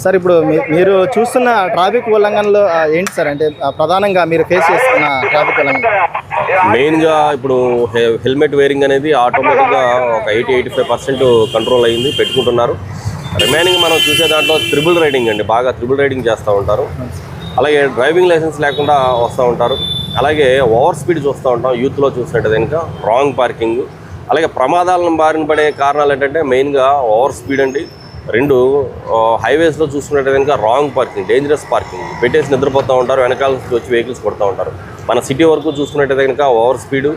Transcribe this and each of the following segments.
Sir ఇప్పుడు మీరు చూస్తున్న ట్రాఫిక్ ఉల్లంఘనలు ఏంటి సార్? అంటే ప్రధానంగా మీరు ఫేస్ చేస్తున్న ట్రాఫిక్ ఉల్లంఘన మెయిన్గా ఇప్పుడు హెల్మెట్ వేరింగ్ అనేది ఆటోమేటిక్గా ఒక 80-85% కంట్రోల్ అయ్యింది, పెట్టుకుంటున్నారు. రిమైనింగ్ మనం చూసే దాంట్లో త్రిబుల్ రైడింగ్ అండి, బాగా త్రిబుల్ రైడింగ్ చేస్తూ ఉంటారు. అలాగే డ్రైవింగ్ లైసెన్స్ లేకుండా వస్తూ ఉంటారు. అలాగే ఓవర్ స్పీడ్ చూస్తూ ఉంటాం. యూత్లో చూసినట్టు ఇంకా రాంగ్ పార్కింగ్, అలాగే ప్రమాదాలను బారిన పడే కారణాలు ఏంటంటే మెయిన్గా ఓవర్ స్పీడ్ అండి. రెండు హైవేస్లో చూసుకున్నట్టు కనుక రాంగ్ పార్కింగ్, డేంజరస్ పార్కింగ్ పెట్టేసి నిద్రపోతూ ఉంటారు, వెనకాల వచ్చి వెహికల్స్ కొడుతూ ఉంటారు. మన సిటీ వరకు చూసుకున్నట్టయితే కనుక ఓవర్ స్పీడు,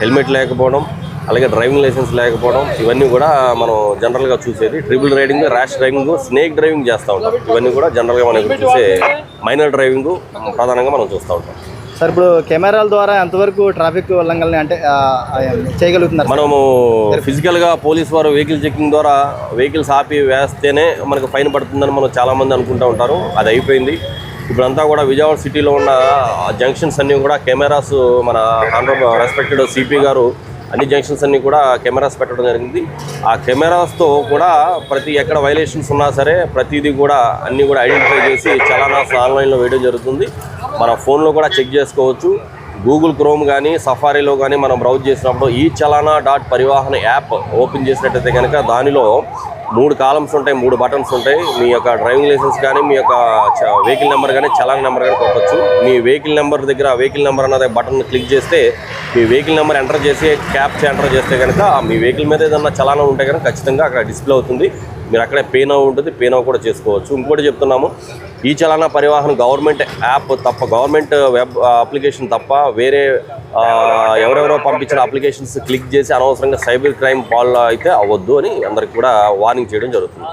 హెల్మెట్ లేకపోవడం, అలాగే డ్రైవింగ్ లైసెన్స్ లేకపోవడం, ఇవన్నీ కూడా మనం జనరల్గా చూసేది. Triple riding, rash driving, snake driving చేస్తూ ఉంటాం. ఇవన్నీ కూడా జనరల్గా మనం చూసే మైనర్ డ్రైవింగ్ ప్రధానంగా మనం చూస్తూ ఉంటాం. సార్ ఇప్పుడు కెమెరాల ద్వారా ఎంతవరకు ట్రాఫిక్ ఉల్లంఘనలు అంటే చేయగలుగుతున్నారు? మనము ఫిజికల్గా పోలీస్ వారు వెహికల్ చెకింగ్ ద్వారా వెహికల్స్ ఆపి వేస్తేనే మనకు ఫైన్ పడుతుందని మనం చాలామంది అనుకుంటూ ఉంటారు. అది అయిపోయింది. ఇప్పుడంతా కూడా విజయవాడ సిటీలో ఉన్న జంక్షన్స్ అన్నీ కూడా కెమెరాస్, మన ఆనరబుల్ రెస్పెక్టెడ్ సిపి గారు అన్ని జంక్షన్స్ అన్నీ కూడా కెమెరాస్ పెట్టడం జరిగింది. ఆ కెమెరాస్తో కూడా ప్రతి ఎక్కడ వైలేషన్స్ ఉన్నా సరే ప్రతిదీ కూడా అన్నీ కూడా ఐడెంటిఫై చేసి చలానాస్ ఆన్లైన్లో వేయడం జరుగుతుంది. మన ఫోన్లో కూడా చెక్ చేసుకోవచ్చు. గూగుల్ క్రోమ్ కానీ సఫారీలో కానీ మనం బ్రౌజ్ చేసినప్పుడు ఈ చలానా.పరివాహన్ యాప్ ఓపెన్ చేసినట్టయితే కనుక దానిలో 3 కాలమ్స్ ఉంటాయి, 3 బటన్స్ ఉంటాయి. మీ యొక్క డ్రైవింగ్ లైసెన్స్ కానీ, మీ యొక్క వెహికల్ నెంబర్ కానీ, చలాన్ నెంబర్ కానీ కొట్టచ్చు. మీ వెహికల్ నెంబర్ దగ్గర వెహికల్ నెంబర్ అన్నది బటన్ క్లిక్ చేస్తే మీ వెహికల్ నెంబర్ ఎంటర్ చేసి క్యాప్చా ఎంటర్ చేస్తే కనుక మీ వెహికల్ మీద ఏదన్నా చలానా ఉంటే కనుక ఖచ్చితంగా అక్కడ డిస్ప్లే అవుతుంది. మీరు అక్కడే పేనో ఉంటుంది, పేనో కూడా చేసుకోవచ్చు. ఇంకోటి చెప్తున్నాము, ఈ చలానా పరివాహన్ గవర్నమెంట్ యాప్ తప్ప, గవర్నమెంట్ వెబ్ అప్లికేషన్ తప్ప వేరే ఎవరెవరో పంపించిన అప్లికేషన్స్ క్లిక్ చేసి అనవసరంగా సైబర్ క్రైమ్ పాల్ అయితే అవ్వద్దు అని అందరికి కూడా వార్నింగ్ చేయడం జరుగుతుంది.